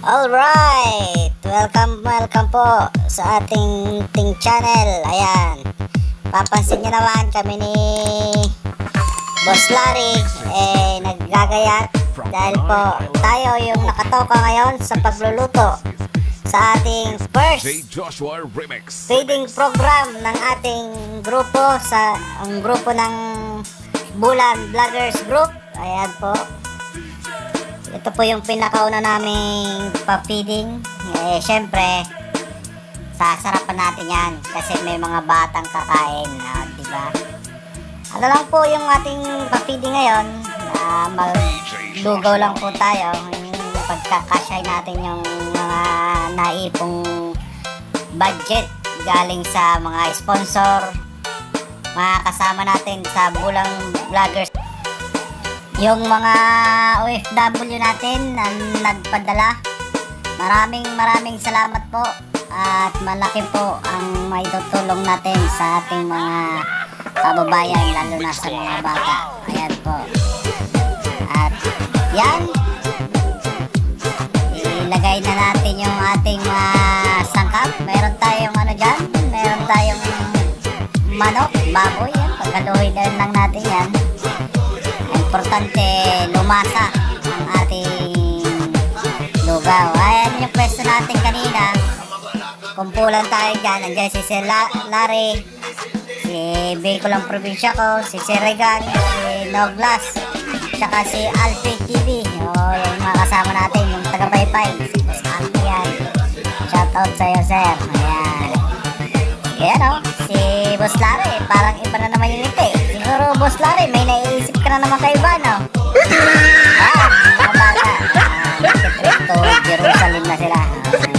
Alright! Welcome po sa ating channel. Ayan. Papansin nyo naman kami ni Boss Larry naggagayat dahil po tayo yung nakatoka ngayon sa pagluluto sa ating first feeding program ng ating grupo ang grupo ng Bulan Vloggers Group. Ayan po. Ito po yung pinakauna naming pa-feeding. Syempre, sasarapan natin yan kasi may mga batang kakain. Diba? Ano lang po yung ating pa-feeding ngayon. Maglugaw lang po tayo. Pagkakasya natin yung mga naipong budget galing sa mga sponsor, mga kasama natin sa Bulang Vloggers. Yung mga OFW natin na nagpadala, maraming salamat po at malaki po ang maitutulong natin sa ating mga kababayan, lalo na sa mga bata. Ayan po. At yan, ilagay na natin yung ating sangkap. Meron tayong dyan, meron tayong manok, baboy. Yan, pagkaluhin lang natin yan. Importante lumasa ang ating lugaw. Ayan yung pwesto natin kanina. Kumpulan tayo dyan. Nandiyan si Sir Larry, si Bicolong Probinsya ko, si Sir Regan, si Noglas, tsaka si Alfie TV. Yung mga kasama natin, yung taga-paypay, si Boss Alfie yan. Shoutout sa'yo, Sir. Ayan. Ayan si Boss Larry, parang iba na naman yung ngiti. Siguro, Boss Larry, may naiisip ka na naman kay iba, no? Mga bata. Trip to Jerusalem na sila.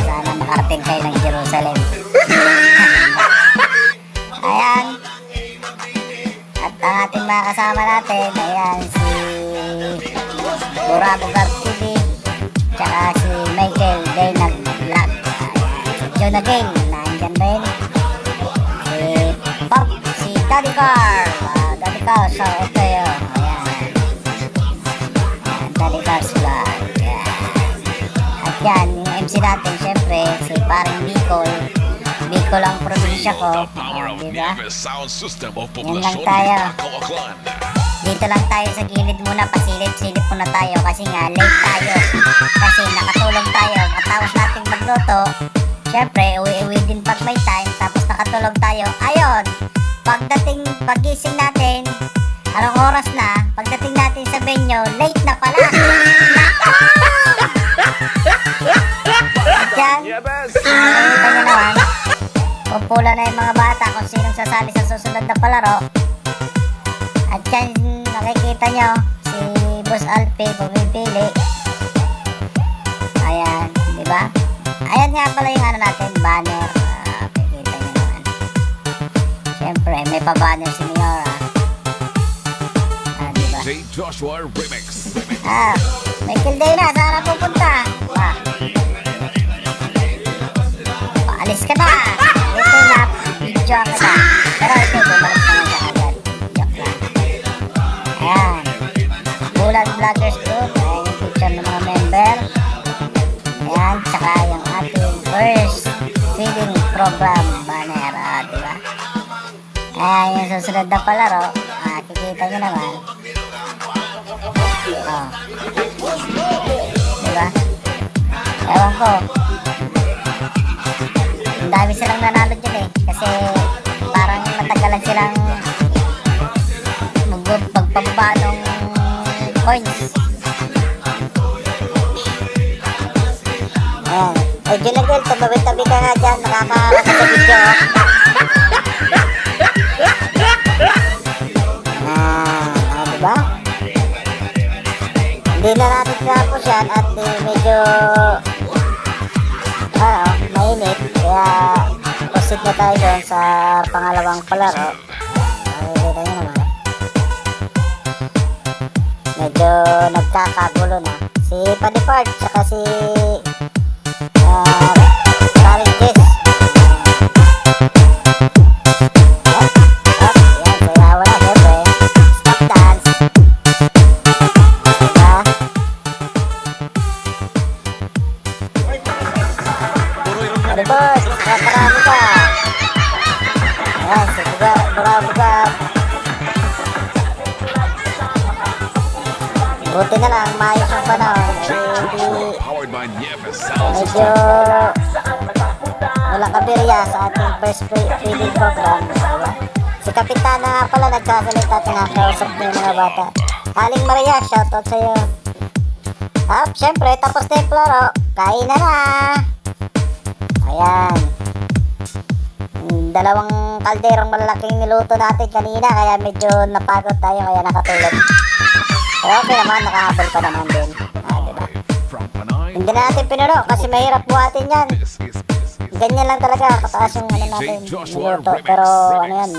Sana makarating kayo ng Jerusalem. Ayan. At ang ating mga kasama natin, ayan, si Burabugar TV, tsaka si Michael Day nag-vlog. Si Jonah Gale, nandyan rin. Si Pop, si Daddy Car. Daddy Car, so okay yun. Ayan. Daddy Car's vlog. Ayan. At yan, yung MC natin, syempre, si paring Bicol ang probinsya ko. Diba? Yan lang tayo. Dito lang tayo sa gilid muna, pasilip-silip muna tayo kasi nga late tayo. Kasi nakatulog tayo, matapos nating magluto. Syempre, uwi din pag may time, tapos nakatulog tayo. Ayun, pagising natin, anong oras na, pagdating natin sa venue, late na pala. At yan, nakikita nyo naman, pupula na yung mga bata kung sinong sasali sa susunod na palaro. At yan, nakikita nyo, si Boss Alfie pumipili. Ayan, diba? Ayan nga pala yung natin, banner. Nakikita nyo naman. Siyempre, may pa-banner si Miora. Diba? J. Joshua Remix. Michael Day na, saan na pupunta? Paalis ka na! Ito na, video ka na. Pero ito, bumalik ka na siya agad. Joke lang. Ayan. Bulan Vloggers Group. Ayan yung picture ng mga member. Ayan, tsaka yung ating first feeding program banner. Diba? Ayan yung susunod na palaro. Kikita nyo naman. Diba? Ewan ko. Ang dami silang nanalo dyan kasi parang matagalan silang magpababa ng coins. Ayan. Ay, Junagel, tabi-tabi ka nga dyan. Nakakaharap sa video. Diba? Hindi na natin tapos yan at medyo mainit. Kaya proceed na tayo doon sa pangalawang palaro. Nakikita nyo naman. Medyo nagkakagulo na. Si Padipard, saka si Paring Jess. Yan, kaya wala siyempre. Stop dance. Diba? Alibot, marami ka. Ayan, si Bugab. Buti na lang, maayos ang panahon. Powered by Nieves Sound Medyo walang kabirya sa ating first feeding program. Diba? Si Kapitana nga pala nagsasalita, tinakausap niya yung mga bata. Aling Maria, shoutout sa'yo. Syempre, tapos na yung klaro. Kain na na. Ayan. Dalawang kalderong malalaking niluto natin kanina, kaya medyo napagod tayo, kaya nakatulog. Pero okay naman, nakahabol pa naman din. Diba? from Panay. Hindi na natin pinuno kasi mahirap buhatin yan. This is Ganyan lang talaga, kataas yung ano natin, niluto. Pero ano yan,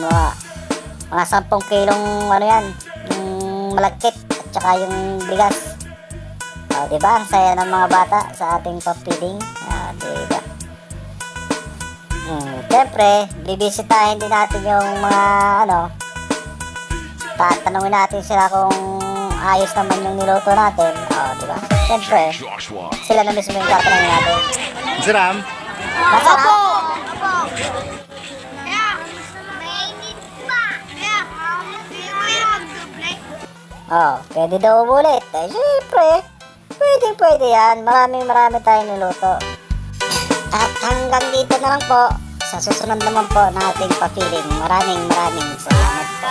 mga 10 kilong ano yan, yung malagkit at saka yung bigas. Diba? Ang saya ng mga bata sa ating pag-feeding. Diba? Siyempre, bibisitahin din natin yung mga ano, tatanungin natin sila kung ayos naman yung niluto natin. Diba? Siyempre, Joshua. sila na mismo yung tatanungin natin. Si Ram, Masarap! Pwede daw umulit. Siyempre, pwede yan. Marami tayong niluto. At hanggang dito na lang po. Sa susunod naman po na ating pa-feeling. Maraming salamat po.